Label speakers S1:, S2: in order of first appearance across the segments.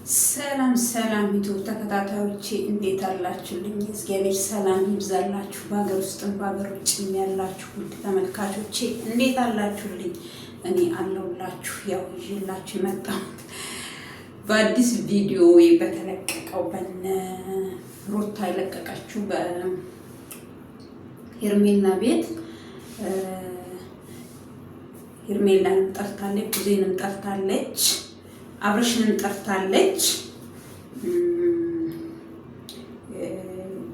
S1: ሰላም ሰላም ዩቲዩብ ተከታታዮቼ እንዴት አላችሁልኝ? እግዚአብሔር ሰላም ይብዛላችሁ። በሀገር ውስጥም በሀገር ውጭም ያላችሁ ውድ ተመልካቾቼ እንዴት አላችሁልኝ? እኔ አለሁላችሁ። ያው ይዤላችሁ የመጣሁት በአዲስ ቪዲዮ በተለቀቀው በነ ሩታ የለቀቀችው በሄርሜላ ቤት ሄርሜላንም ጠርታለች፣ ቡዜንም ጠርታለች፣ አብርሽንም ጠርታለች።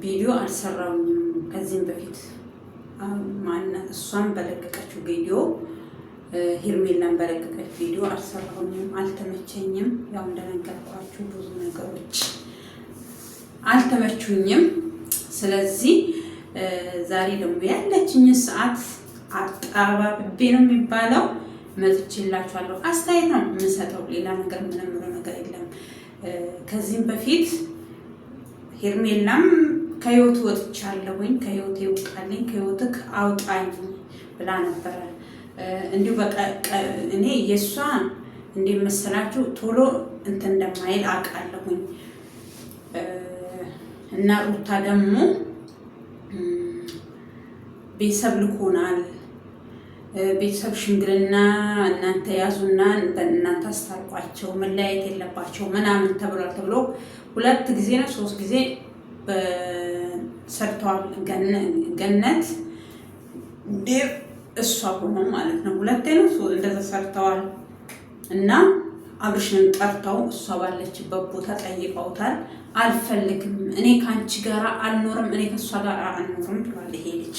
S1: ቪዲዮ አልሰራሁኝም ከዚህም በፊት ማንነት እሷን በለቀቀችው ቪዲዮ ሄርሜላን በለቀቀች ቪዲዮ አልሰራሁኝም፣ አልተመቸኝም። ያው እንደነገርኳችሁ ብዙ ነገሮች አልተመቹኝም። ስለዚህ ዛሬ ደግሞ ያለችኝ ሰዓት አጣባብቤ ነው የሚባለው መጥቼላችኋለሁ። አስተያየት ነው የምሰጠው፣ ሌላ ነገር ምንም ነገር የለም። ከዚህም በፊት ሄርሜላም ከህይወት ወጥቻለሁኝ፣ ከህይወት ይውጣልኝ፣ ከህይወትክ አውጣኝ ብላ ነበረ። እንዲሁ በቃ እኔ የእሷ እንዴት መሰላችሁ ቶሎ እንትን እንደማይል አውቃለሁኝ። እና ሩታ ደግሞ ቤተሰብ ልኮናል፣ ቤተሰብ ሽምግልና እናንተ ያዙና እናንተ አስታርቋቸው፣ መለያየት የለባቸው ምናምን ተብሎ ሁለት ጊዜ ነው 3 ጊዜ ሰርተዋል። ገነት ዴቭ እሷ ሆኖ ማለት ነው 2 ነው እንደዛ ሰርተዋል። እና አብርሽንም ጠርተው እሷ ባለችበት ቦታ ጠይቀውታል። አልፈልግም፣ እኔ ከአንቺ ጋር አልኖርም፣ እኔ ከእሷ ጋር አልኖርም ብሏል። ይሄ ልጅ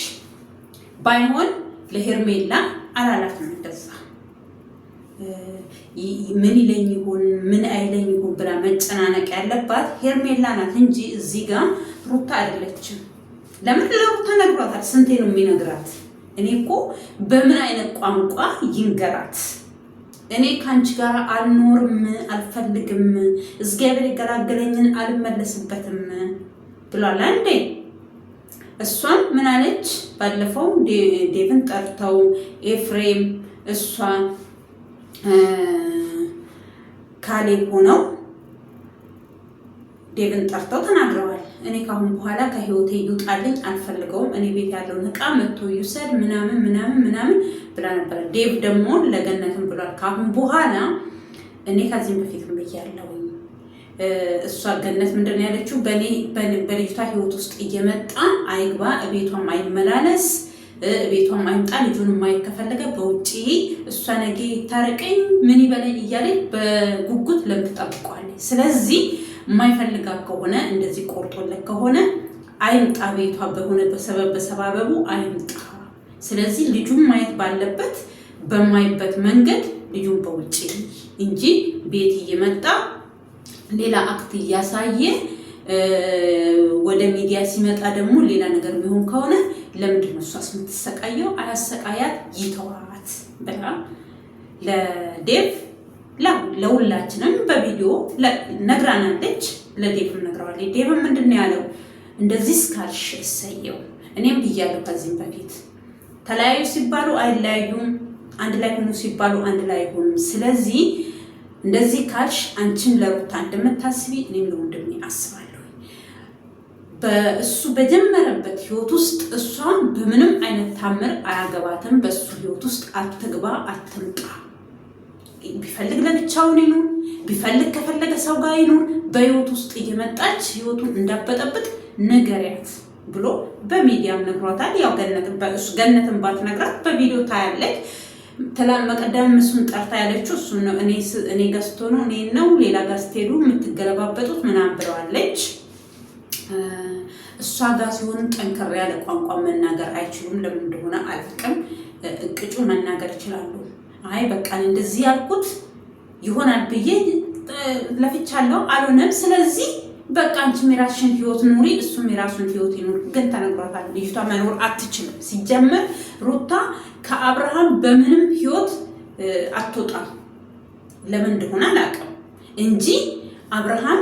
S1: ባይሆን ለሄርሜላ አላላትም እንደዛ። ምን ይለኝ ይሆን ምን አይለኝ ይሆን ብላ መጨናነቅ ያለባት ሄርሜላ ናት እንጂ እዚህ ጋር ሩታ አይደለችም። ለምን ለሩታ ነግሯታል። ስንቴ ነው የሚነግራት? እኔ እኮ በምን አይነት ቋንቋ ይንገራት? እኔ ከአንቺ ጋር አልኖርም፣ አልፈልግም፣ እግዚአብሔር የገላገለኝን አልመለስበትም ብሏል። አንዴ እሷም ምን አለች? ባለፈው ዴቭን ጠርተው ኤፍሬም እሷ ካሌብ ሆነው ዴቭን ጠርተው ተናግረዋል። እኔ ካሁን በኋላ ከህይወቴ ይውጣልኝ፣ አልፈልገውም፣ እኔ ቤት ያለውን እቃ መጥቶ ይውሰድ ምናምን ምናምን ምናምን ብላ ነበር። ዴቭ ደግሞ ለገነትም ብሏል። ካሁን በኋላ እኔ ከዚህም በፊት ብያለሁ። እሷ ገነት ምንድን ያለችው በልጅቷ ህይወት ውስጥ እየመጣ አይግባ፣ ቤቷም አይመላለስ፣ ቤቷም አይምጣ፣ ልጁን ማየት ከፈለገ በውጪ እሷ ነገ ታረቀኝ ምን ይበለኝ እያለች በጉጉት ለምትጠብቋለች። ስለዚህ የማይፈልጋት ከሆነ እንደዚህ ቆርጦለት ከሆነ አይምጣ፣ ቤቷ በሆነ በሰባበቡ አይምጣ። ስለዚህ ልጁን ማየት ባለበት በማይበት መንገድ ልጁን በውጪ እንጂ ቤት እየመጣ ሌላ አክት እያሳየ ወደ ሚዲያ ሲመጣ ደግሞ ሌላ ነገር የሚሆን ከሆነ ለምንድን ነው እሷስ የምትሰቃየው? አያሰቃያት፣ ይተዋት ብላ ለዴቭ ለሁላችንም በቪዲዮ ነግራናለች። ለዴቭም ነግረዋለች። ዴቭም ምንድን ነው ያለው? እንደዚህ እስካልሽ እሰየው። እኔም ብያለሁ ከዚህም በፊት ተለያዩ ሲባሉ አይለያዩም፣ አንድ ላይ ሆኑ ሲባሉ አንድ ላይ አይሆኑም። ስለዚህ እንደዚህ ካልሽ አንቺም ለሩታ እንደምታስቢ እኔም ለወንድሜ አስባለሁ። በእሱ በጀመረበት ህይወት ውስጥ እሷ በምንም አይነት ታምር አያገባትም። በእሱ ህይወት ውስጥ አትግባ፣ አትምጣ። ቢፈልግ ለብቻውን ይኑር፣ ቢፈልግ ከፈለገ ሰው ጋር ይኑር። በህይወት ውስጥ እየመጣች ህይወቱን እንዳበጠብጥ ንገሪያት ብሎ በሚዲያም ነግሯታል። ያው ገነትን ባትነግራት በቪዲዮ ታያለች። መቀደም እሱን ጠርታ ያለችው እሱን ነው። እኔ ገዝቶ ነው እኔ ነው ሌላ ጋር ስትሄዱ የምትገለባበጡት ምናምን ብለዋለች። እሷ ጋር ሲሆን ጠንከር ያለ ቋንቋ መናገር አይችሉም። ለምን እንደሆነ አላውቅም። እቅጩ መናገር ይችላሉ። አይ በቃ እንደዚህ ያልኩት ይሆናል ብዬ ለፍቻለሁ፣ አልሆነም። ስለዚህ በቃ አንቺም የራስሽን ህይወት ኑሪ፣ እሱም የራሱን ህይወት ይኑር። ግን ተነግሯታል። ልጅቷ መኖር አትችልም። ሲጀመር ሩታ ከአብርሃም በምንም ህይወት አትወጣም። ለምን እንደሆነ አላውቅም እንጂ አብርሃም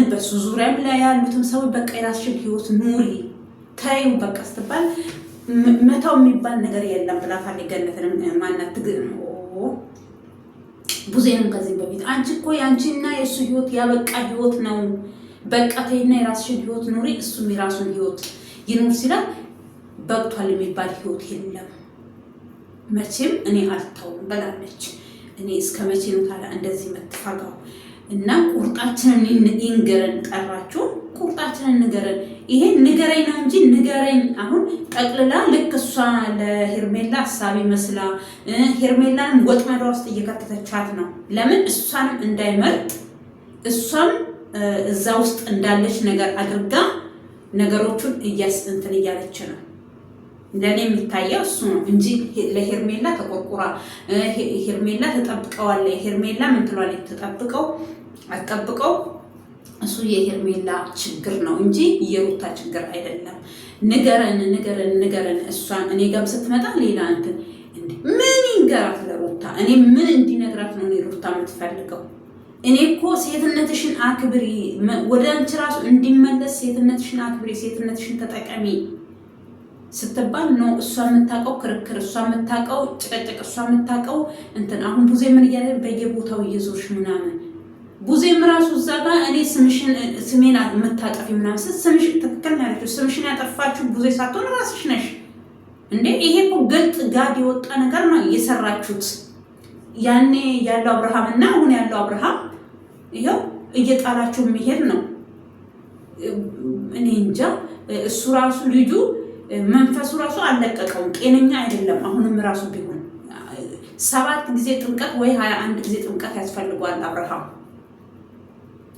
S1: በሱ ዙሪያም ላይ ያሉትም ሰው በቃ የራስሽን ህይወት ኑሪ ታዩ በቃ ስትባል መታው የሚባል ነገር የለም ብላታለች። ገነትን ማናት ቡዜንም ከዚህ በፊት አንቺ እኮ ያንቺና የእሱ ህይወት ያበቃ ህይወት ነው፣ በቃ ተይና የራስሽን ህይወት ኑሪ፣ እሱም የራሱን ህይወት ይኑር ሲላል በቅቷል የሚባል ህይወት የለም መቼም እኔ አልተውም ብላለች። እኔ እስከ መቼ ነው ታዲያ እንደዚህ መተፋጋው? እና ቁርጣችንን ይንገረን። ጠራችሁ ቁርጣችንን ንገረን። ይሄ ንገረኝ ነው እንጂ ንገረኝ አሁን ጠቅልላ ልክ እሷ ለሄርሜላ ሀሳቢ መስላ ሄርሜላንም ወጥመዷ ውስጥ እየከተተቻት ነው። ለምን እሷንም እንዳይመርጥ እሷም እዛ ውስጥ እንዳለች ነገር አድርጋ ነገሮቹን እንትን እያለች ነው። ለኔ የሚታየው እሱ ነው እንጂ ለሄርሜላ ተቆርቁራ ሄርሜላ ተጠብቀዋለች። ሄርሜላ ምን ትሏለች? ተጠብቀው አጠብቀው እሱ የሄርሜላ ችግር ነው እንጂ የሩታ ችግር አይደለም። ንገረን ንገረን ንገረን። እሷን እኔ ጋር ስትመጣ ሌላ እንትን ምን ይንገራት ለሩታ? እኔ ምን እንዲነግራት ነው ሩታ የምትፈልገው? እኔ እኮ ሴትነትሽን አክብሪ፣ ወደ አንቺ ራሱ እንዲመለስ ሴትነትሽን አክብሪ፣ ሴትነትሽን ተጠቀሚ ስትባል ነው እሷ የምታውቀው ክርክር፣ እሷ የምታውቀው ጭቅጭቅ፣ እሷ የምታውቀው እንትን። አሁን ቡዜ ምን እያለ በየቦታው እየዞርሽ ምናምን ቡዜም ራሱ እዛ ጋር እኔ ስሜን የምታጠፊ ምናምን ስምሽ ትክክል ነው ያለችው። ስምሽን ያጠፋችሁ ቡዜ ሳትሆን ራስሽ ነሽ እንዴ። ይሄ እኮ ግልጥ ጋድ የወጣ ነገር ነው እየሰራችሁት። ያኔ ያለው አብርሃም እና አሁን ያለው አብርሃም ይኸው እየጣላችሁ የሚሄድ ነው። እኔ እንጃ እሱ ራሱ ልጁ መንፈሱ ራሱ አልለቀቀውም። ጤነኛ አይደለም። አሁንም ራሱ ቢሆን 7 ጊዜ ጥምቀት ወይ 21 ጊዜ ጥምቀት ያስፈልገዋል አብርሃም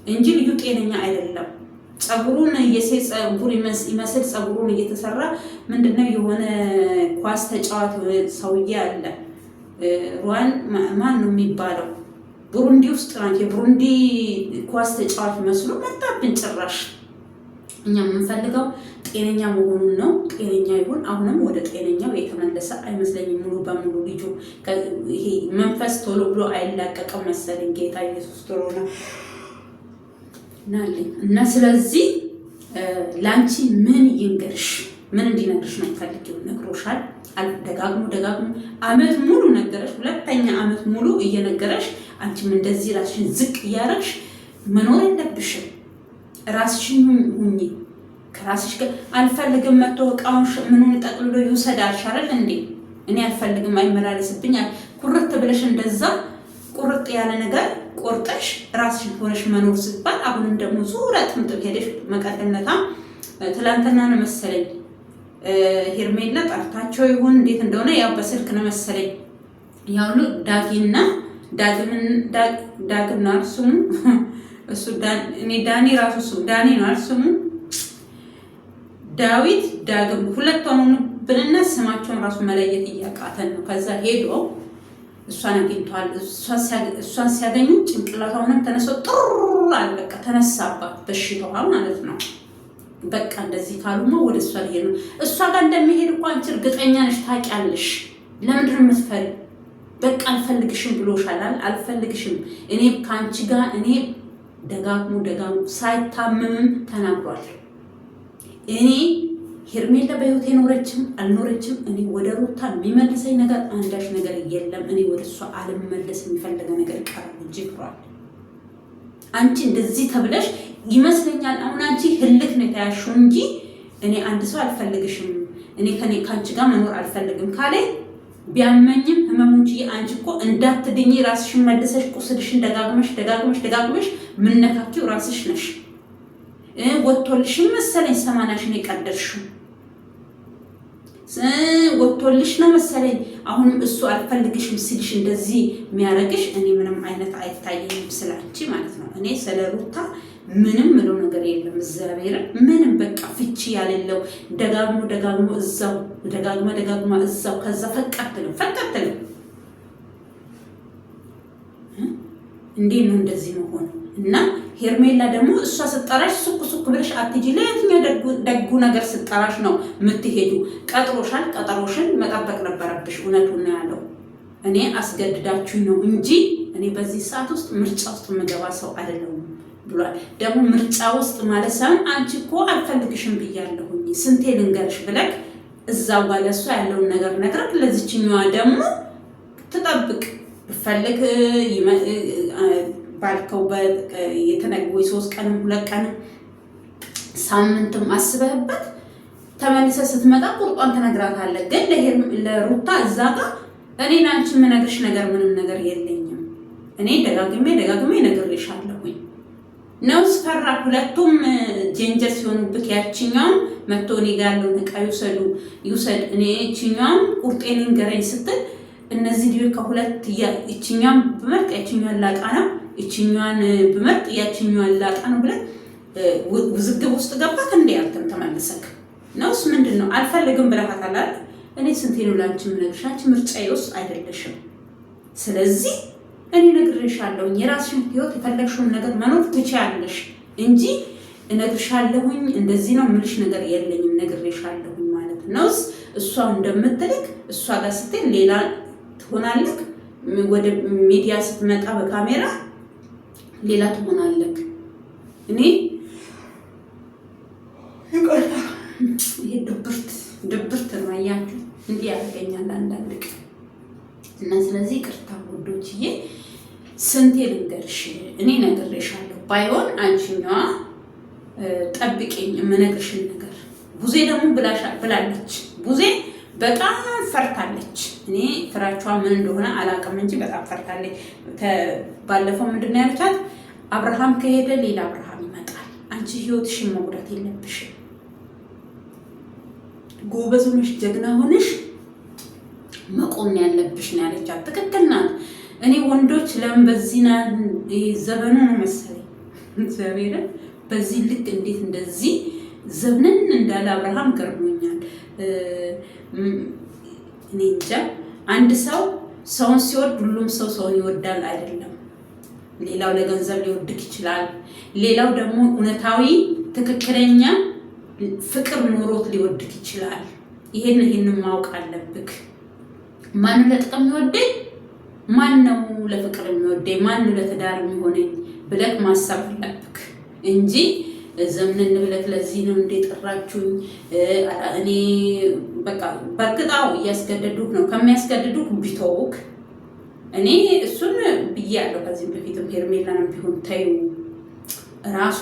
S1: እንጂ ልጁ ጤነኛ አይደለም። ጸጉሩን የሴት ጸጉር ይመስል ጸጉሩን እየተሰራ ምንድነው የሆነ ኳስ ተጫዋች ሰውዬ አለ። ሩዋን ማን ነው የሚባለው? ብሩንዲ ውስጥ ናት። የብሩንዲ ኳስ ተጫዋች መስሎ መጣብን ጭራሽ። እኛ የምንፈልገው ጤነኛ መሆኑን ነው። ጤነኛ ይሁን። አሁንም ወደ ጤነኛው የተመለሰ አይመስለኝም ሙሉ በሙሉ ልጁ። ይሄ መንፈስ ቶሎ ብሎ አይላቀቅም መሰለኝ። ጌታ ኢየሱስ ቶሎ ነው ናልኝ እና ስለዚህ ላንቺ ምን ይንገርሽ? ምን እንዲነግርሽ ነው ፈልጊው? ነግሮሻል። ደጋግሞ አመት ሙሉ ነገረሽ። ሁለተኛ አመት ሙሉ እየነገረሽ አንቺም እንደዚህ ራስሽን ዝቅ እያረግሽ መኖር የለብሽም። ራስሽን ሁኚ። ከራስሽ ጋር አልፈልግም መጥቶ እቃውን ምኑን ጠቅልሎ ይውሰድ አልሻረል እንዴ? እኔ አልፈልግም አይመላለስብኝ ኩርት ብለሽ እንደዛ ቁርጥ ያለ ነገር ቆርጠሽ ራስሽን ሆነሽ መኖር ስትባል አሁንም ደግሞ ዙሪያ ጥምጥም ሄደሽ መቀደምነታ ትላንትና ነው መሰለኝ ሄርሜላ ጠርታቸው ይሁን እንዴት እንደሆነ ያው በስልክ ነው መሰለኝ ያውሉ ዳጊና ዳግምና ስሙ እሱ እኔ ዳኒ ራሱ እሱ ዳኒ ነው አልስሙ ዳዊት ዳግም ሁለት ሆነው ብንና ስማቸውን ራሱ መለየት እያቃተን ነው። ከዛ ሄዶ እሷን አግኝቷል። እሷን ሲያገኙ ጭንቅላቷንም ተነስቶ ጥሩ አለ። በቃ ተነሳባት በሽታዋ ማለት ነው። በቃ እንደዚህ ካሉማ ወደ እሷ ሊሄድ ነው። እሷ ጋር እንደሚሄድ እኮ አንቺ እርግጠኛ ነሽ፣ ታውቂያለሽ። ለምንድን ነው የምትፈሪ? በቃ አልፈልግሽም ብሎሻል። አልፈልግሽም እኔ ከአንቺ ጋር እኔ ደጋግሞ ሳይታመምም ተናግሯል። እኔ ሄርሜላ በህይወት ኖረችም አልኖረችም እኔ ወደ ሩታ የሚመልሰኝ ነገር አንዳች ነገር የለም። እኔ ወደ እሷ አልመለስ የሚፈልገ ነገር ቀር እንጂ ብሏል። አንቺ እንደዚህ ተብለሽ ይመስለኛል አሁን አንቺ ህልክ ነው የተያሽው እንጂ እኔ አንድ ሰው አልፈልግሽም እኔ ከአንቺ ጋር መኖር አልፈልግም ካለ ቢያመኝም ህመሙንጂ አንቺ እኮ እንዳትድኚ ራስሽን መልሰሽ ቁስልሽን ደጋግመሽ ምንነካኪው ራስሽ ነሽ። ወጥቶልሽ መሰለኝ 80 ነው የቀደርሽው ወጥቶልሽ ነው መሰለኝ። አሁንም እሱ አልፈልግሽም ሲልሽ እንደዚህ የሚያረግሽ እኔ ምንም አይነት አይታየኝም ስላንቺ ማለት ነው። እኔ ስለሩታ ምንም ምለው ነገር የለም። እግዚአብሔር ምንም በቃ ፍቺ ያለለው ደጋግሞ እዛው ደጋግማ እዛው ከዛ ፈቃትልም እንዴት ነው እንደዚህ መሆን? እና ሄርሜላ ደግሞ እሷ ስጠራሽ ሱቅ ብለሽ አትጂ። ለየትኛው ደጉ ነገር ስጠራሽ ነው የምትሄዱ? ቀጠሮሽን መጠበቅ ነበረብሽ። እውነቱን ነው ያለው። እኔ አስገድዳችሁ ነው እንጂ እኔ በዚህ ሰዓት ውስጥ ምርጫ ውስጥ የምገባ ሰው አይደለሁም ብሏል። ደግሞ ምርጫ ውስጥ ማለት ሳይሆን አንቺ እኮ አልፈልግሽም ብያለሁኝ ስንቴ ልንገርሽ ብለክ እዛው ጋር ለእሷ ያለውን ነገር ነግረክ ለዚችኛዋ ደግሞ ትጠብቅ ስትፈልግ ባልከው የተነገው 3 ቀንም 2 ቀንም ሳምንትም አስበህበት ተመልሰህ ስትመጣ ቁርጧን ትነግራታለህ። ግን ለሩታ እዛ ጋር እኔ ላንቺ የምነግርሽ ነገር ምንም ነገር የለኝም። እኔ ደጋግሜ ነግሬሻለሁኝ። ነውስ ፈራ ሁለቱም ጄንጀር ሲሆኑብክ ያቺኛውም መጥቶ እኔ ጋር ያለውን ዕቃ ይውሰድ እኔ እቺኛውም ቁርጤን ንገረኝ ስትል እነዚህ ልጅ ከሁለት እቺኛውም ብመርጥ ያቺኛዋን ላጣ ነው እቺኛዋን ብመርጥ ያቺኛዋን ላጣ ነው ብለህ ውዝግብ ውስጥ ገባክ። እንዴ አንተም ተመልሰክ ነውስ ምንድነው? አልፈልግም ብለሃታል አይደል? እኔ ስንቴ ነው ላንቺ ምነግርሽ? አንቺ ምርጫዬ ውስጥ አይደለሽም። ስለዚህ እኔ ነግሬሻለሁ፣ የራስሽን ህይወት የፈለግሽውን ነገር መኖር ትችያለሽ እንጂ እነግርሻለሁኝ እንደዚህ ነው ምልሽ ነገር የለኝም ነግሬሻለሁኝ ማለት ነውስ። እሷ እንደምትልክ እሷ ጋር ስትል ሌላ ትሆናለክ፣ ወደ ሚዲያ ስትመጣ በካሜራ ሌላ ትሆናለክ። እኔ ይሄ ድብርት ነው አያችሁ፣ እንዲህ ያደርገኛል አንዳንድ ቀን እና ስለዚህ ቅርታ ውዶችዬ፣ ስንቴ ልንገርሽ እኔ ነግሬሻለሁ። ባይሆን አንቺኛዋ ጠብቂኝ የምነግርሽን ነገር። ቡዜ ደግሞ ብላለች። ቡዜ በጣም ፈርታለች። እኔ ፍራቿ ምን እንደሆነ አላውቅም እንጂ በጣም ፈርታለች። ባለፈው ምንድነው ያለቻት? አብርሃም ከሄደ ሌላ አብርሃም ይመጣል፣ አንቺ ህይወትሽን መጉዳት የለብሽም፣ ጎበዝ ሆነሽ ጀግና ሆነሽ መቆም ያለብሽ ነው ያለቻት። ትክክል ናት። እኔ ወንዶች ለምን በዚህና ዘበኑ ነው መሰለኝ እግዚአብሔርን በዚህ ልክ እንዴት እንደዚህ ዘብነን እንዳለ አብርሃም ገርሞኛል። እኔ እንጃ አንድ ሰው ሰውን ሲወድ ሁሉም ሰው ሰውን ይወዳል አይደለም። ሌላው ለገንዘብ ሊወድክ ይችላል። ሌላው ደግሞ እውነታዊ ትክክለኛ ፍቅር ኖሮት ሊወድክ ይችላል። ይሄን ማወቅ አለብክ። ማን ለጥቅም የሚወደኝ፣ ማን ነው ለፍቅር የሚወደኝ፣ ማን ነው ለትዳር የሚሆነኝ ብለህ ማሰብ አለብክ እንጂ ዘመንን ብለህ ለዚህ ነው እንደ ጠራችሁኝ እኔ በቃ በርግጣው እያስገደዱክ ነው። ከሚያስገድዱክ ቢተውክ እኔ እሱን ብያለሁ ከዚህ በፊትም ሄርሜላንም ቢሆን ታዩ ራሱ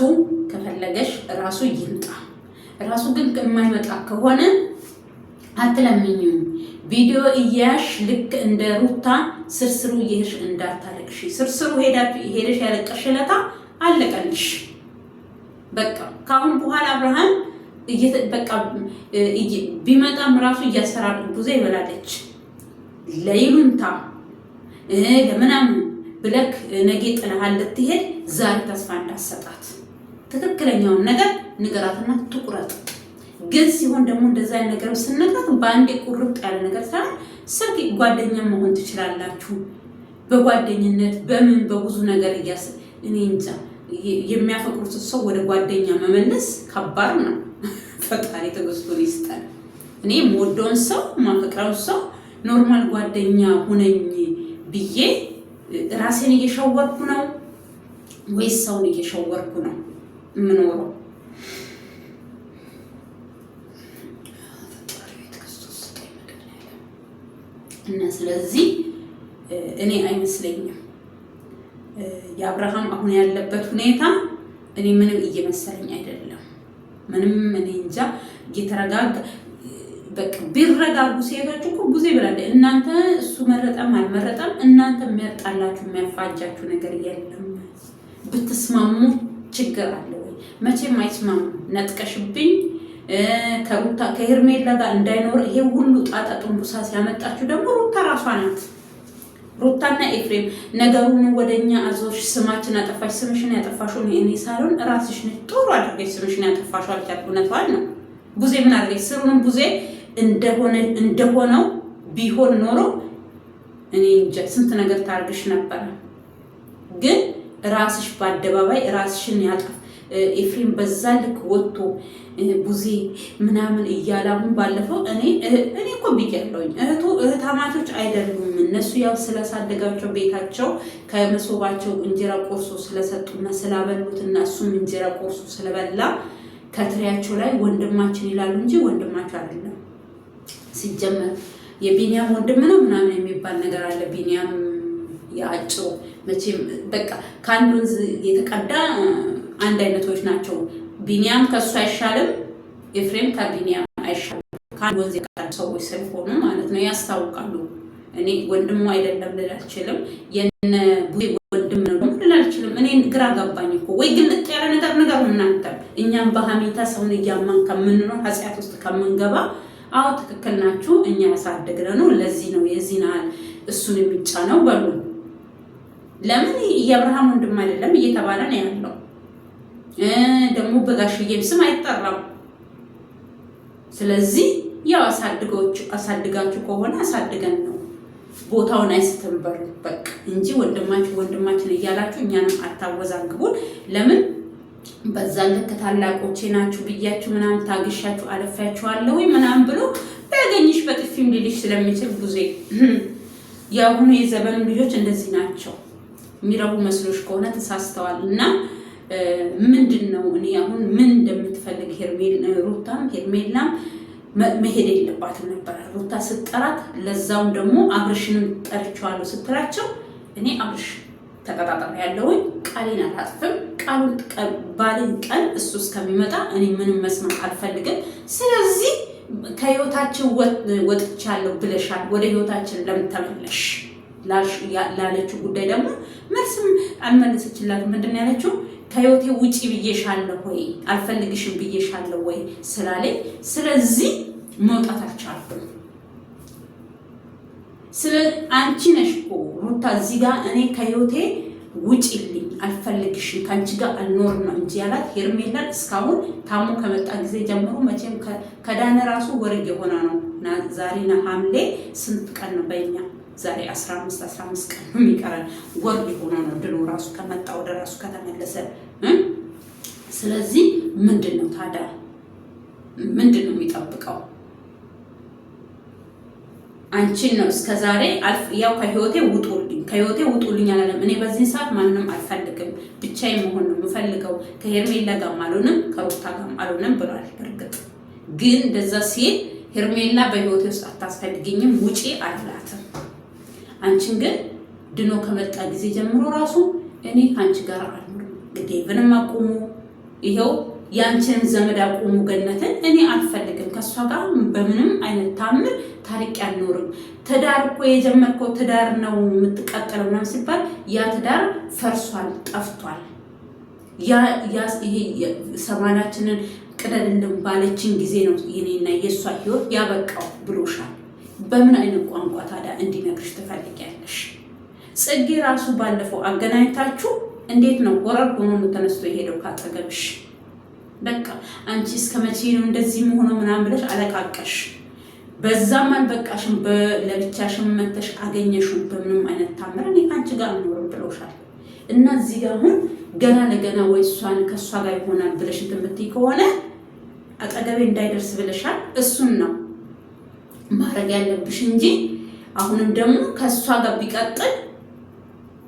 S1: ከፈለገሽ ራሱ ይምጣ። ራሱ ግን የማይመጣ ከሆነ አትለምኝም። ቪዲዮ እያያሽ ልክ እንደ ሩታ ስርስሩ እየሄድሽ እንዳታለቅሽ። ስርስሩ ሄደሽ ያለቀሽለታ አለቀልሽ። በቃ ካሁን በኋላ አብርሃም በቃ ቢመጣም ራሱ እያሰራሩ ቡዜ ይበላለች ለይሉንታ ለምናምን ብለክ ነገ ጥለሃል ልትሄድ ዛሬ ተስፋ እንዳሰጣት ትክክለኛውን ነገር ንገራትና ትቁረጥ። ግን ሲሆን ደግሞ እንደዛ አይነት ነገር ስንነግራት በአንዴ ቁርጥ ያለ ነገር ሳይሆን ስልክ ጓደኛ መሆን ትችላላችሁ። በጓደኝነት በምን በብዙ ነገር እኔ እንጃ የሚያፈቅሩት ሰው ወደ ጓደኛ መመለስ ከባድ ነው። ፈጣሪ ትዕግስቱን ይስጠን። እኔ የምወደውን ሰው ማፈቅረውን ሰው ኖርማል ጓደኛ ሁነኝ ብዬ ራሴን እየሸወርኩ ነው ወይስ ሰውን እየሸወርኩ ነው የምኖረው? እና ስለዚህ እኔ አይመስለኝም የአብርሃም አሁን ያለበት ሁኔታ እኔ ምንም እየመሰለኝ አይደለም። ምንም እኔ እንጃ እየተረጋጋ በቃ ቢረጋጉ ሴቶች እኮ ብዙ ይብላል። እናንተ እሱ መረጠም አልመረጠም እናንተ የሚያጣላችሁ የሚያፋጃችሁ ነገር የለም። ብትስማሙ ችግር አለ ወይ? መቼም አይስማሙ። ነጥቀሽብኝ ከሩታ ከሄርሜላ ጋር እንዳይኖር ይሄ ሁሉ ጣጣ ጥንቡሳ ሲያመጣችሁ ደግሞ ሩታ ራሷ ናት። ሩታና ኤፍሬም ነገሩን ወደኛ አዞሽ ስማችን አጠፋሽ። ስምሽን ያጠፋሽው እኔ ሳልሆን ራስሽ ነሽ። ጥሩ አድርገሽ ስምሽን ያጠፋሽው አልቻት። እውነቷን ነው። ቡዜ ምን አድርገሽ ስሩንም ቡዜ እንደሆነው ቢሆን ኖሮ እኔ እንጃ ስንት ነገር ታርግሽ ነበር። ግን ራስሽ በአደባባይ ራስሽን ያጠፋ ኤፍሬም በዛ ልክ ወጥቶ ቡዜ ምናምን እያላሙ ባለፈው እኔ እኮ ብያለሁኝ። እህታማቾች አይደሉም እነሱ ያው ስለሳደጋቸው ቤታቸው ከመሶባቸው እንጀራ ቆርሶ ስለሰጡና ስላበሉትና እሱም እንጀራ ቆርሶ ስለበላ ከትሪያቸው ላይ ወንድማችን ይላሉ እንጂ ወንድማቸው አይደለም። ሲጀመር የቢኒያም ወንድም ነው ምናምን የሚባል ነገር አለ። ቢኒያም ያጭው መቼም በቃ ከአንድ ወንዝ የተቀዳ አንድ አይነቶች ናቸው። ቢኒያም ከሱ አይሻልም፣ ኤፍሬም ከቢኒያም አይሻልም። ከአንድ ወንዝ የተቀዳ ሰዎች ስለሆኑ ማለት ነው ያስታውቃሉ። እኔ ወንድሙ አይደለም ልል አልችልም፣ የነ ቡዜ ወንድም ነው ደግሞ ልል አልችልም። እኔ ግራ ገባኝ እኮ ወይ ግልጥ ያለ ነገር ንገሩን እናንተ። እኛም በሀሜታ ሰውን እያማን ከምንኖር ኃጢአት ውስጥ ከምንገባ አዎ ትክክል ናችሁ፣ እኛ ያሳደግነው ነው፣ ለዚህ ነው የዚህን ያህል እሱን የሚጫነው በሉ። ለምን የአብርሃም ወንድም አይደለም እየተባለ ነው ያለው። ደግሞ በጋሽዬም ስም አይጠራም። ስለዚህ ያው አሳድጋችሁ ከሆነ አሳድገን ነው ቦታውን አይስትም በሉ በቃ እንጂ ወንድማችን እያላችሁ እኛንም አታወዛግቡን። ለምን በዛ ልክ ታላቆቼ ናችሁ ብያችሁ ምናምን ታግሻችሁ አለፋያችኋለሁ ወይ ምናምን ብሎ ያገኝሽ በጥፊም ሊልሽ ስለሚችል ጊዜ የአሁኑ የዘመኑ ልጆች እንደዚህ ናቸው። የሚረቡ መስሎሽ ከሆነ ተሳስተዋል። እና ምንድን ነው እኔ አሁን ምን እንደምትፈልግ ሩታም ሄርሜላም መሄድ የለባትም ነበር። ሩታ ስትጠራት ለዛውም ደግሞ አብርሽንም ጠርቼዋለሁ ስትላቸው እኔ አብርሽ ተቀጣጣሪ ያለውኝ ቃሌን አላጥፍም። ቃሉን ባልን ቀን እሱ እስከሚመጣ እኔ ምንም መስማት አልፈልግም። ስለዚህ ከህይወታችን ወጥቻለሁ ብለሻል፣ ወደ ህይወታችን ለምን ተመለሽ ላለችው ጉዳይ ደግሞ መልስም አልመለሰችላትም። ምንድን ያለችው ከህይወቴ ውጪ ብዬሻለሁ ወይ አልፈልግሽም ብዬሻለሁ ወይ ስላለኝ ስለዚህ መውጣት አልቻልኩም። አንቺ ነሽ እኮ ሩታ እዚህ ጋር እኔ ከህይወቴ ውጪልኝ አልፈልግሽም ከአንቺ ጋር አልኖርም ነው እንጂ ያላት። ሄርሜላን እስካሁን ታሞ ከመጣ ጊዜ ጀምሮ መቼም ከዳነ ራሱ ወር የሆነ ነው። ዛሬ ሐምሌ ስንት ቀን ነው በእኛ? ዛሬ 15 ቀን ነው የሚቀረን። ወር የሆነ ነው ድሎ ራሱ ከመጣ ወደ ራሱ ከተመለሰ። ስለዚህ ምንድነው ታዲያ ምንድነው የሚጠብቀው? አንቺን ነው እስከዛሬ ያው ከህይወቴ ውጡልኝ አላለም። እኔ በዚህ ሰዓት ማንንም አልፈልግም፣ ብቻዬን መሆን ነው የምፈልገው፣ ከሄርሜላ ጋር አልሆንም ከሩታ ጋር አልሆንም ብሏል። በርግጥ ግን እንደዛ ሲል ሄርሜላ በህይወቴ ውስጥ አታስፈልግኝም ውጪ አላላትም። አንቺን ግን ድኖ ከመጣ ጊዜ ጀምሮ ራሱ እኔ ከአንቺ ጋር አልኖርም፣ ዴቭንም አቁሙ፣ ይኸው ያንቺንም ዘመድ አቁሙ፣ ገነትን እኔ አልፈልግም፣ ከሷ ጋር በምንም አይነት ታምር ታሪቅ አልኖርም። ትዳር እኮ የጀመርከው ትዳር ነው የምትቀጥለው ምናምን ሲባል ያ ትዳር ፈርሷል፣ ጠፍቷል። ይሄ ሰማናችንን ቅደድልን ባለችን ጊዜ ነው የኔና የእሷ ህይወት ያበቃው ብሎሻል። በምን አይነት ቋንቋ ታዲያ እንዲነግርሽ ትፈልጊያለሽ? ጽጌ ራሱ ባለፈው አገናኝታችሁ እንዴት ነው ወረር ሆኖ ተነስቶ የሄደው ካጠገብሽ? በቃ አንቺ እስከመቼ ነው እንደዚህ መሆነው ምናምን ብለሽ አለቃቀሽ። በዛም አልበቃሽም፣ ለብቻሽም መተሽ አገኘሽው። በምንም አይነት ታምር እኔ ከአንቺ ጋር አልኖርም ብሎሻል። እና እዚህ ጋር አሁን ገና ለገና ወይ እሷን ከእሷ ጋር ይሆናል ብለሽ እንትን ብትይ ከሆነ አጠገቤ እንዳይደርስ ብለሻል። እሱን ነው ማድረግ ያለብሽ እንጂ አሁንም ደግሞ ከእሷ ጋር ቢቀጥል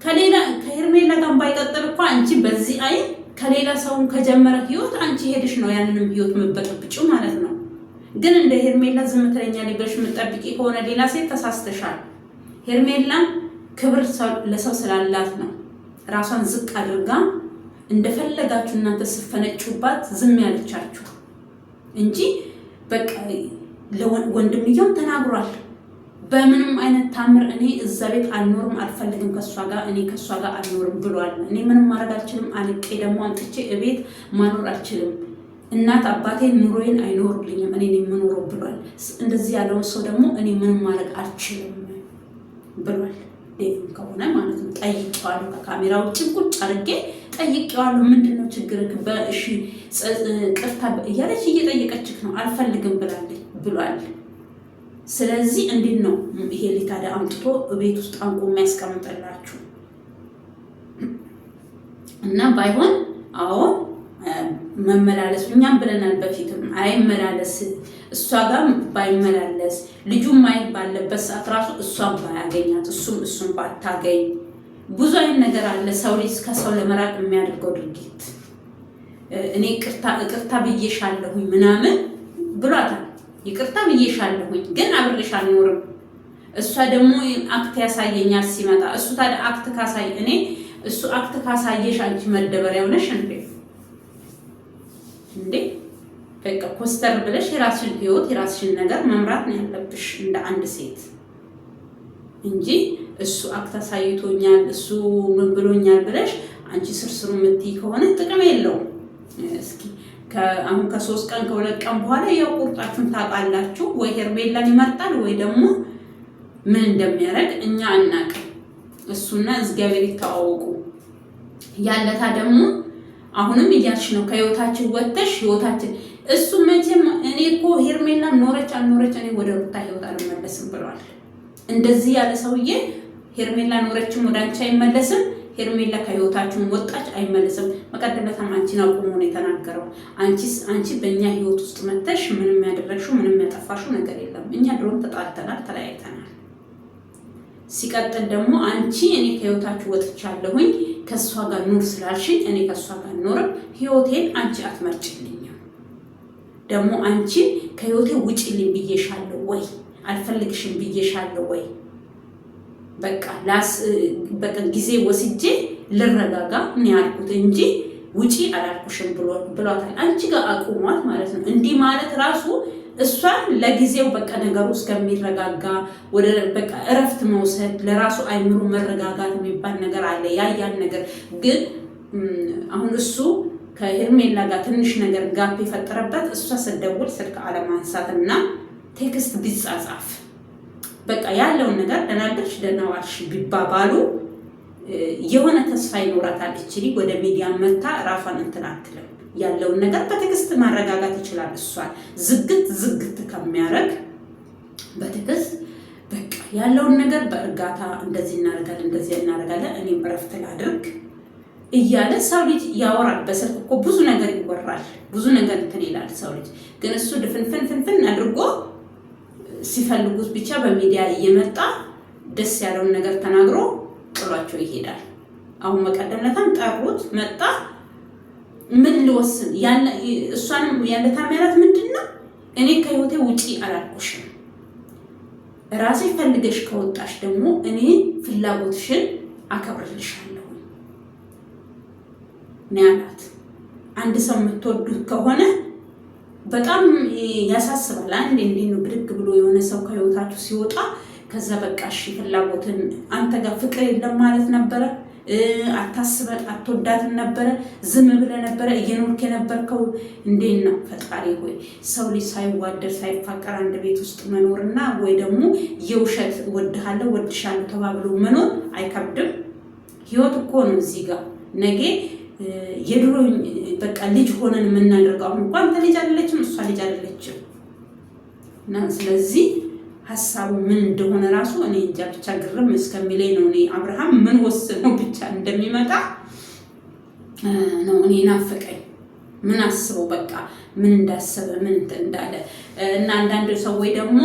S1: ከሄርሜላ ጋር ባይቀጥል እኮ አንቺ በዚህ አይን ከሌላ ሰውን ከጀመረ ህይወት አንቺ ሄድሽ ነው ያንንም ህይወት መበጠብጭው ማለት ነው። ግን እንደ ሄርሜላ ዝም ትለኛለሽ ብለሽ የምትጠብቂ ከሆነ ሌላ ሴት ተሳስተሻል። ሄርሜላ ክብር ለሰው ስላላት ነው ራሷን ዝቅ አድርጋ እንደፈለጋችሁ እናንተ ስፈነጩባት ዝም ያለቻችሁ እንጂ በቃ ለወንድምየው ተናግሯል። በምንም አይነት ታምር እኔ እዛ ቤት አልኖርም፣ አልፈልግም ከሷ ጋር እኔ ከሷ ጋር አልኖርም ብሏል። እኔ ምንም ማድረግ አልችልም፣ አንቄ ደግሞ አንጥቼ እቤት ማኖር አልችልም፣ እናት አባቴ ኑሮዬን አይኖርልኝም፣ እኔ የምኖረው ብሏል። እንደዚህ ያለውን ሰው ደግሞ እኔ ምንም ማድረግ አልችልም ብሏል። ዴቭ ከሆነ ማለት ነው ጠይቄዋለሁ፣ ከካሜራ ውጭ ቁጭ አድርጌ ጠይቄዋለሁ። ምንድነው ችግርህ? በእሺ ቅርታ እያለች እየጠየቀችክ ነው። አልፈልግም ብሏል። ስለዚህ እንዴት ነው ይሄ ሊታዳ አምጥቶ ቤት ውስጥ አንቆ የሚያስቀምጥላችሁ? እና ባይሆን አዎ መመላለስ እኛም ብለናል በፊትም አይመላለስ፣ እሷ ጋር ባይመላለስ ልጁ ማየት ባለበት ሰዓት ራሱ እሷን ባያገኛት እሱም ባታገኝ ብዙ አይነት ነገር አለ። ሰው ልጅ ከሰው ለመራቅ የሚያደርገው ድርጊት እኔ ይቅርታ ብዬሻለሁኝ ምናምን ብሏታል። ይቅርታ ብዬሻለሁኝ ግን አብሬሽ አልኖርም፣ እሷ ደግሞ አክት ያሳየኛል ሲመጣ። እሱ ታዲያ አክት ካሳይ እሱ አክት ካሳየሽ አንቺ መደበሪያው ነሽ እንዴ? በቃ ኮስተር ብለሽ የራስሽን ህይወት የራስሽን ነገር መምራት ነው ያለብሽ እንደ አንድ ሴት እንጂ እሱ አክት አሳይቶኛል እሱ ምን ብሎኛል ብለሽ አንቺ ስርስሩ የምትይ ከሆነ ጥቅም የለውም። እስኪ አሁን ከ3 ቀን ከ2 ቀን በኋላ ያው ቁርጣችሁን ታውቃላችሁ። ወይ ሄርሜላን ይመርጣል ወይ ደግሞ ምን እንደሚያደርግ እኛ አናውቅም። እሱና እግዚአብሔር ይተዋወቁ። ያለታ ደግሞ አሁንም እያልሽ ነው ከህይወታችን ወጥተሽ ህይወታችን እሱ መቼም እኔ እኮ ሄርሜላን ኖረች አልኖረች እኔ ወደ ሩታ ህይወት አልመለስም ብሏል። እንደዚህ ያለ ሰውዬ ሄርሜላ ኖረችም ወደ አንቺ አይመለስም፣ ሄርሜላ ከህይወታችን ወጣች አይመለስም። መቀደለታም አንቺን አቁሞ ነው የተናገረው። አንቺ በእኛ ህይወት ውስጥ መተሽ ምንም ያደረግሽው ምንም ያጠፋሽው ነገር የለም። እኛ ድሮም ተጣልተናል፣ ተለያይተናል። ሲቀጥል ደግሞ አንቺ እኔ ከህይወታችሁ ወጥቻለሁኝ ከሷ ጋር ኑር ስላልሽኝ እኔ ከሷ ጋር ኖርም ህይወቴን አንቺ አትመርጭልኝም። ደግሞ አንቺ ከህይወቴ ውጪልኝ ብዬሻለሁ ወይ አልፈልግሽም ብዬሻለሁ ወይ? በቃ ጊዜ ወስጄ ልረጋጋ ነው ያልኩት እንጂ ውጪ አላልኩሽም ብሏታል። አንቺ ጋር አቁሟት ማለት ነው። እንዲህ ማለት ራሱ እሷን ለጊዜው በቃ ነገሩ እስከሚረጋጋ ወደ በቃ እረፍት መውሰድ ለራሱ አይምሮ መረጋጋት የሚባል ነገር አለ። ያን ነገር ግን አሁን እሱ ከሄርሜላ ጋር ትንሽ ነገር ጋፕ የፈጠረበት እሷ ስትደውል ስልክ አለማንሳትና ቴክስት ቢጻጻፍ በቃ ያለውን ነገር ደህና አደርሽ ደህና ዋልሽ ቢባባሉ የሆነ ተስፋ ይኖራታል። እቺ ወደ ሚዲያ መታ ራሷን እንትን አትልም። ያለውን ነገር በቴክስት ማረጋጋት ይችላል። እሷን ዝግት ከሚያረግ በቴክስት በቃ ያለውን ነገር በእርጋታ እንደዚህ እናደርጋለን እኔም እረፍት ላድርግ እያለ ሰው ልጅ ያወራል። በስልክ እኮ ብዙ ነገር ይወራል፣ ብዙ ነገር እንትን ይላል ሰው ልጅ። ግን እሱ ድፍንፍን አድርጎ ሲፈልጉት ብቻ በሚዲያ እየመጣ ደስ ያለውን ነገር ተናግሮ ጥሏቸው ይሄዳል። አሁን መቀደምለታም ጠሩት መጣ። ምን ልወስን እሷንም ያለታም ያላት ምንድነው እኔ ከህይወቴ ውጪ አላልኩሽም፣ ራስሽ ፈልገሽ ከወጣሽ ደግሞ እኔ ፍላጎትሽን አከብርልሻለሁ ነው ያላት። አንድ ሰው የምትወዱት ከሆነ በጣም ያሳስባል። አንዴ እንዴት ነው ብድግ ብሎ የሆነ ሰው ከህይወታችሁ ሲወጣ ከዛ በቃ እሺ ፍላጎትን አንተ ጋር ፍቅር የለም ማለት ነበረ። አትወዳትም ነበረ፣ ዝም ብለህ ነበረ እየኖርክ የነበርከው። እንዴት ነው ፈጣሪ ሆይ ሰው ልጅ ሳይዋደድ ሳይፋቀር አንድ ቤት ውስጥ መኖርና ወይ ደግሞ የውሸት ወድሃለሁ ወድሻለሁ ተባብሎ መኖር አይከብድም? ህይወት እኮ ነው። እዚህ ጋር ነገ የድሮ በቃ ልጅ ሆነን የምናደርገው አሁን እንኳን አንተ ልጅ አይደለችም እሷ ልጅ አይደለችም። እና ስለዚህ ሀሳቡ ምን እንደሆነ ራሱ እኔ እንጃ ብቻ ግርም እስከሚለኝ ነው። እኔ አብርሃም ምን ወስኖ ብቻ እንደሚመጣ ነው እኔ ናፈቀኝ። ምን አስበው በቃ ምን እንዳሰበ ምን እንዳለ እና አንዳንድ ሰዎች ደግሞ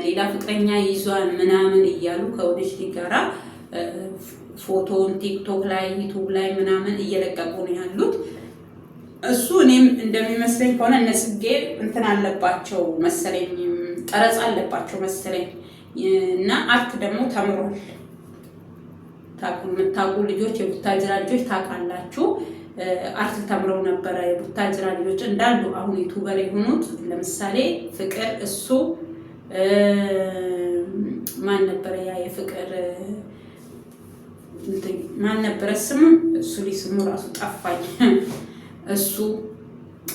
S1: ሌላ ፍቅረኛ ይዟል ምናምን እያሉ ከወደች ጋራ ፎቶን ቲክቶክ ላይ ዩቲዩብ ላይ ምናምን እየለቀቁ ነው ያሉት። እሱ እኔም እንደሚመስለኝ ከሆነ እነ ጽጌ እንትን አለባቸው መሰለኝ፣ ቀረጻ አለባቸው መሰለኝ እና አርት ደግሞ ተምሯል። የምታውቁ ልጆች የቡታጅራ ልጆች ታውቃላችሁ። አርት ተምረው ነበረ የቡታጅራ ልጆች እንዳሉ አሁን ዩቲዩበር የሆኑት ለምሳሌ ፍቅር፣ እሱ ማን ነበረ ያ የፍቅር ማን ነበረ ስሙ? እሱ ስሙ ራሱ ጠፋኝ። እሱ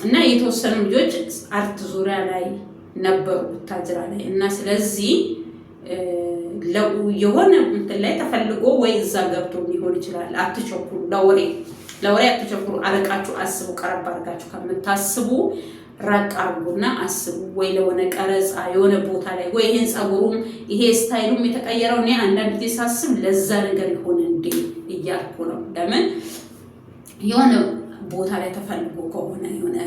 S1: እና የተወሰኑ ልጆች አርት ዙሪያ ላይ ነበሩ ቡታጅራ ላይ እና ስለዚህ የሆነ እንትን ላይ ተፈልጎ ወይ እዛ ገብቶ ሊሆን ይችላል። አትቸኩሉ፣ ለወሬ አትቸኩሉ። አለቃችሁ አስቡ። ቀረብ አድርጋችሁ ከምታስቡ ራቅ አርጉና አስቡ። ወይ ለሆነ ቀረጻ የሆነ ቦታ ላይ ወይ ይሄን ጸጉሩም ይሄ ስታይሉም የተቀየረው እኔ አንዳንድ ጊዜ ሳስብ ለዛ ነገር ይሆን እንዴ እያልኩ ነው። ለምን የሆነ ቦታ ላይ ተፈልጎ ከሆነ የሆነ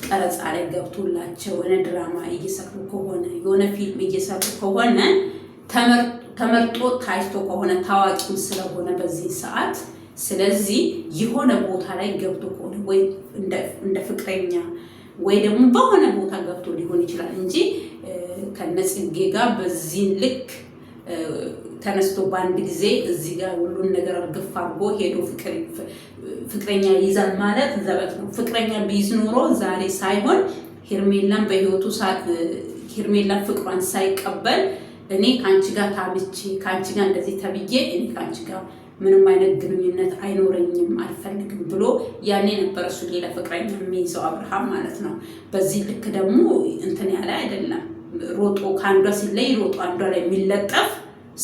S1: ቀረጻ ላይ ገብቶላቸው የሆነ ድራማ እየሰሩ ከሆነ የሆነ ፊልም እየሰሩ ከሆነ ተመርጦ ታይቶ ከሆነ ታዋቂም ስለሆነ በዚህ ሰዓት ስለዚህ የሆነ ቦታ ላይ ገብቶ ከሆነ ወይ እንደ ፍቅረኛ ወይ ደግሞ በሆነ ቦታ ገብቶ ሊሆን ይችላል እንጂ ከነጽጌ ጋር በዚህ ልክ ተነስቶ በአንድ ጊዜ እዚህ ጋር ሁሉን ነገር እርግፍ አድርጎ ሄዶ ፍቅረኛ ይዛል ማለት ዘበት ነው። ፍቅረኛ ቢይዝ ኖሮ ዛሬ ሳይሆን ሄርሜላን በህይወቱ ሄርሜላን ፍቅሯን ሳይቀበል እኔ ካንቺ ጋር ታምቼ ካንቺ ጋር እንደዚህ ተብዬ እኔ ካንቺ ጋር ምንም አይነት ግንኙነት አይኖረኝም አልፈልግም ብሎ ያኔ ነበር እሱ ሌላ ፍቅረኛ የሚይዘው አብርሃም ማለት ነው። በዚህ ልክ ደግሞ እንትን ያለ አይደለም። ሮጦ ከአንዷ ሲለይ ሮጦ አንዷ ላይ የሚለጠፍ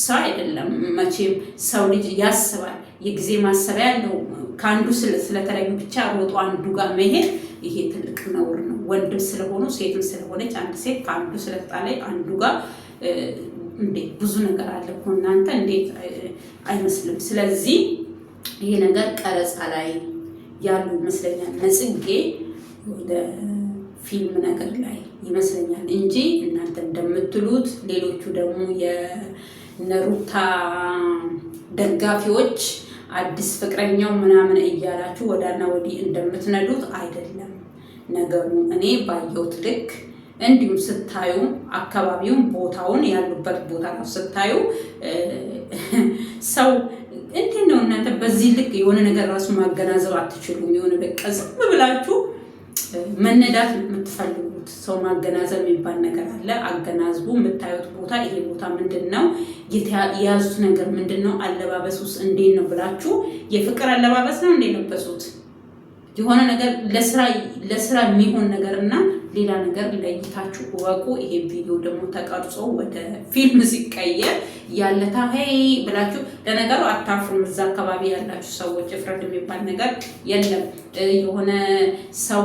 S1: ሰው አይደለም። መቼም ሰው ልጅ ያስባል፣ የጊዜ ማሰቢያ ያለው። ከአንዱ ስለተለዩ ብቻ ሮጦ አንዱ ጋር መሄድ ይሄ ትልቅ ነውር ነው። ወንድም ስለሆኑ ሴትም ስለሆነች አንድ ሴት ከአንዱ ስለተጣለች አንዱ ጋር እንዴት ብዙ ነገር አለ እኮ እናንተ እንዴት አይመስልም? ስለዚህ ይሄ ነገር ቀረጻ ላይ ያሉ ይመስለኛል። ነጽጌ ወደ ፊልም ነገር ላይ ይመስለኛል እንጂ እናንተ እንደምትሉት ሌሎቹ ደግሞ የነሩታ ደጋፊዎች አዲስ ፍቅረኛው ምናምን እያላችሁ ወዳና ወዲህ እንደምትነዱት አይደለም ነገሩ። እኔ ባየሁት ልክ እንዲሁም ስታዩ አካባቢውን ቦታውን ያሉበት ቦታ ነው ስታዩ ሰው እንዴት ነው እናንተ በዚህ ልክ የሆነ ነገር ራሱ ማገናዘብ አትችሉም? የሆነ በቃ ዝም ብላችሁ መነዳት የምትፈልጉት ሰው ማገናዘብ የሚባል ነገር አለ። አገናዝቡ። የምታዩት ቦታ ይሄ ቦታ ምንድነው? የያዙት ነገር ምንድነው? አለባበሱስ እንዴት ነው ብላችሁ የፍቅር አለባበስ ነው እንዴ ለበሱት? የሆነ ነገር ለስራ የሚሆን ነገርና ሌላ ነገር ለይታችሁ ወቁ። ይሄ ቪዲዮ ደግሞ ተቀርጾ ወደ ፊልም ሲቀየር ያለታ ሄይ ብላችሁ ለነገሩ አታፍሩም። እዛ አካባቢ ያላችሁ ሰዎች እፍረት የሚባል ነገር የለም። የሆነ ሰው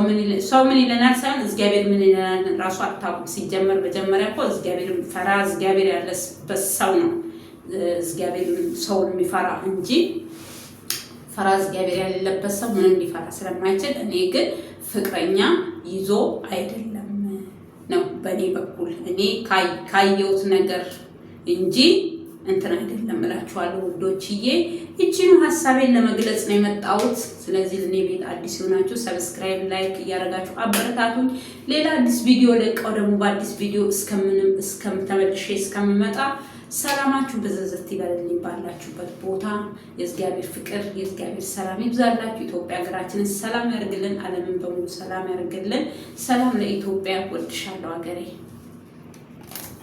S1: ምን ይለናል ሳይሆን እግዚአብሔር ምን ይለናል ራሱ አታውቁም። ሲጀመር መጀመሪያ እኮ እግዚአብሔር ፈራ እግዚአብሔር ያለበት ሰው ነው እግዚአብሔር ሰውን የሚፈራ እንጂ ፈራ እግዚአብሔር ያለበት ሰው ምን እንዲፈራ ስለማይችል፣ እኔ ግን ፍቅረኛ ይዞ አይደለም ነው በእኔ በኩል እኔ ካየሁት ነገር እንጂ እንትን አይደለም እላችኋለሁ ውዶችዬ። እቺኑ ሀሳቤን ለመግለጽ ነው የመጣሁት። ስለዚህ ለኔ ቤት አዲስ ሆናችሁ ሰብስክራይብ፣ ላይክ እያደረጋችሁ አበረታቱኝ። ሌላ አዲስ ቪዲዮ ለቀው ደግሞ በአዲስ ቪዲዮ እስከምተመልሼ እስከምመጣ ሰላማችሁ በዘዘት ይበልልኝ። ባላችሁበት ቦታ የእግዚአብሔር ፍቅር የእግዚአብሔር ሰላም ይብዛላችሁ። ኢትዮጵያ ሀገራችንን ሰላም ያርግልን። ዓለምን በሙሉ ሰላም ያርግልን። ሰላም ለኢትዮጵያ። ወድሻለሁ ሀገሬ።